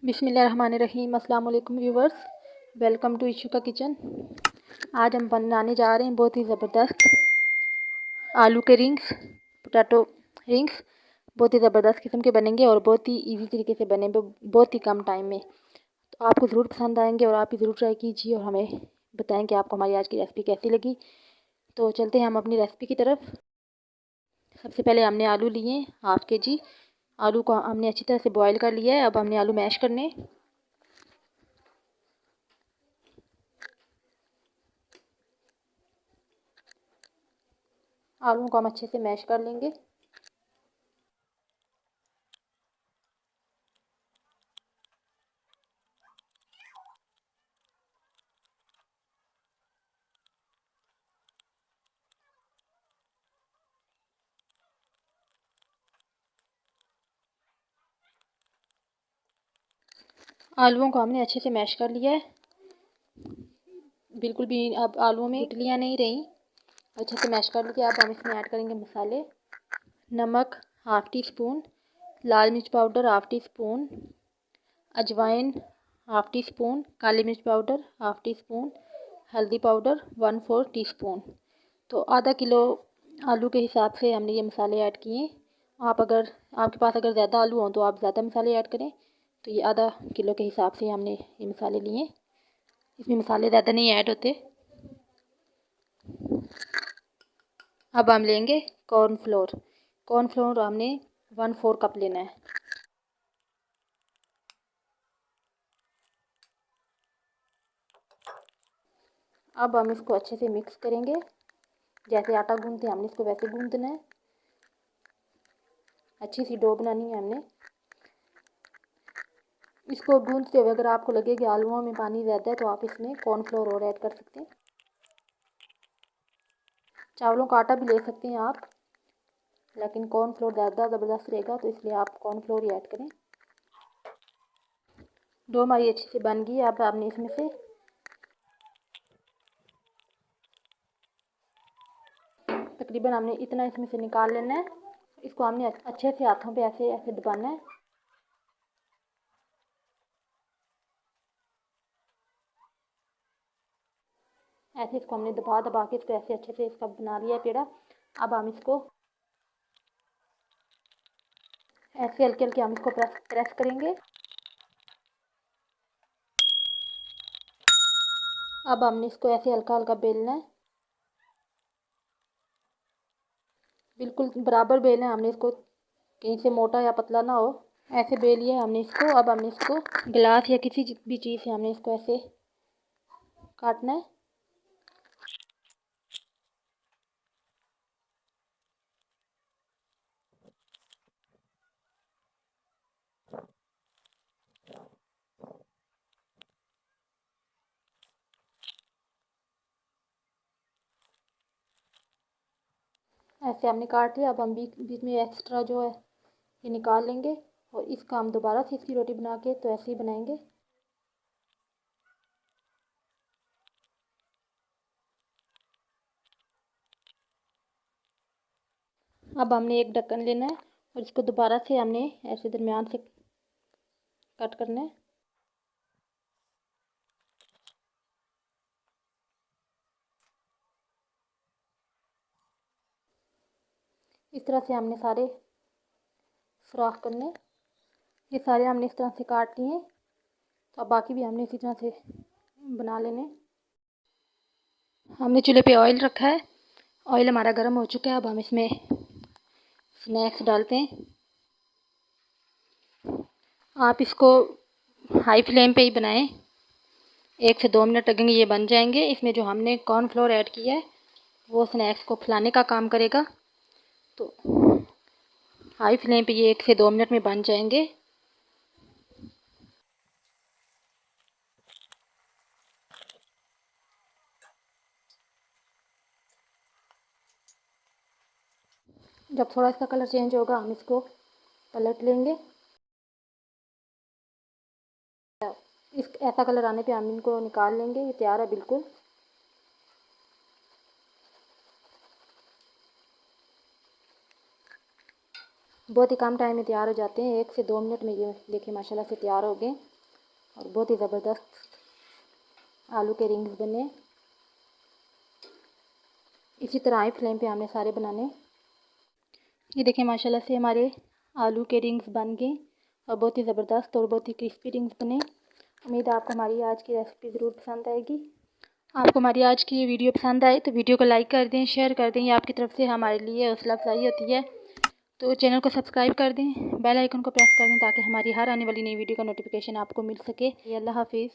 बिस्मिल्लाहिर्रहमानिर्रहीम। अस्सलाम वालेकुम व्यूवर्स, वेलकम टू इशूका किचन। आज हम बनाने जा रहे हैं बहुत ही ज़बरदस्त आलू के रिंग्स, पोटैटो रिंग्स। बहुत ही ज़बरदस्त किस्म के बनेंगे और बहुत ही इजी तरीके से बने, बहुत ही कम टाइम में। तो आपको ज़रूर पसंद आएंगे और आप भी ज़रूर ट्राई कीजिए और हमें बताएं कि आपको हमारी आज की रेसिपी कैसी लगी। तो चलते हैं हम अपनी रेसिपी की तरफ। सबसे पहले हमने आलू लिए 1/2 kg। आलू को हमने अच्छी तरह से बॉईल कर लिया है। अब हमने आलू मैश करने। आलू को हम अच्छे से मैश कर लेंगे। आलूओं को हमने अच्छे से मैश कर लिया है। बिल्कुल भी अब आलूओं में गुठलियाँ नहीं रही, अच्छे से मैश कर लिया। अब हम इसमें ऐड करेंगे मसाले। नमक 1/2 टी स्पून, लाल मिर्च पाउडर 1/2 टी स्पून, अजवाइन 1/2 टी स्पून, काली मिर्च पाउडर 1/2 टी स्पून, हल्दी पाउडर 1/4 टी स्पून। तो आधा किलो आलू के हिसाब से हमने ये मसाले ऐड किए। आपके पास अगर ज़्यादा आलू हों तो आप ज़्यादा मसाले ऐड करें। तो ये आधा किलो के हिसाब से हमने ये मसाले लिए। इसमें मसाले ज़्यादा नहीं ऐड होते। अब हम लेंगे कॉर्नफ्लोर। कॉर्नफ्लोर हमने 1/4 कप लेना है। अब हम इसको अच्छे से मिक्स करेंगे। जैसे आटा गूंदते हैं हमने इसको वैसे गूंदना है। अच्छी सी डो बनानी है हमने। इसको गूंदते हुए अगर आपको लगे कि आलूओं में पानी ज़्यादा है तो आप इसमें कॉर्नफ्लोर और ऐड कर सकते हैं। चावलों का आटा भी ले सकते हैं आप, लेकिन कॉर्नफ्लोर ज़्यादा ज़बरदस्त रहेगा तो इसलिए आप कॉर्नफ्लोर ही ऐड करें। डो हमारी अच्छे से बन गई। अब आपने इसमें से तकरीबन हमने इतना इसमें से निकाल लेना है। इसको हमने अच्छे से हाथों पे ऐसे ऐसे दबाना है। ऐसे इसको हमने दबा दबा के इसको ऐसे अच्छे से इसका बना लिया पेड़ा। अब हम इसको ऐसे हल्के हल्के हम इसको प्रेस करेंगे। अब हमने इसको ऐसे हल्का हल्का बेलना है। बिल्कुल बराबर बेलना है हमने इसको, कहीं से मोटा या पतला ना हो। ऐसे बेलिए हमने इसको। अब हमने इसको गिलास या किसी भी चीज़ से हमने इसको ऐसे काटना है। ऐसे हमने काट लिया। अब हम बीच में एक्स्ट्रा जो है ये निकाल लेंगे और इसका हम दोबारा से इसकी रोटी बना के तो ऐसे ही बनाएंगे। अब हमने एक ढक्कन लेना है और इसको दोबारा से हमने ऐसे दरमियान से कट करना है। इस तरह से हमने सारे सुराख करने। ये सारे हमने इस तरह से काट लिए। तो अब बाकी भी हमने इसी तरह से बना लेने। हमने चूल्हे पे ऑयल रखा है। ऑयल हमारा गर्म हो चुका है। अब हम इसमें स्नैक्स डालते हैं। आप इसको हाई फ्लेम पे ही बनाएं। 1 से 2 मिनट लगेंगे, ये बन जाएंगे। इसमें जो हमने कॉर्नफ्लोर ऐड किया है वो स्नैक्स को फुलाने का काम करेगा। तो हाई फ्लेम पे ये 1 से 2 मिनट में बन जाएंगे। जब थोड़ा इसका कलर चेंज होगा हम इसको पलट लेंगे। इस ऐसा कलर आने पे हम इनको निकाल लेंगे। ये तैयार है बिल्कुल। बहुत ही कम टाइम में तैयार हो जाते हैं, 1 से 2 मिनट में ये देखिए माशाल्लाह से तैयार हो गए और बहुत ही ज़बरदस्त आलू के रिंग्स बने। इसी तरह हाई फ्लेम पे हमने सारे बनाने। ये देखिए माशाल्लाह से हमारे आलू के रिंग्स बन गए और बहुत ही ज़बरदस्त और बहुत ही क्रिस्पी रिंग्स बने। उम्मीद है आपको हमारी आज की रेसिपी ज़रूर पसंद आएगी। आपको हमारी आज की ये वीडियो पसंद आए तो वीडियो को लाइक कर दें, शेयर कर दें। ये आपकी तरफ से हमारे लिए हौसला अफजाई होती है। तो चैनल को सब्सक्राइब कर दें, बेल आइकन को प्रेस कर दें ताकि हमारी हर आने वाली नई वीडियो का नोटिफिकेशन आपको मिल सके। अल्लाह हाफिज़।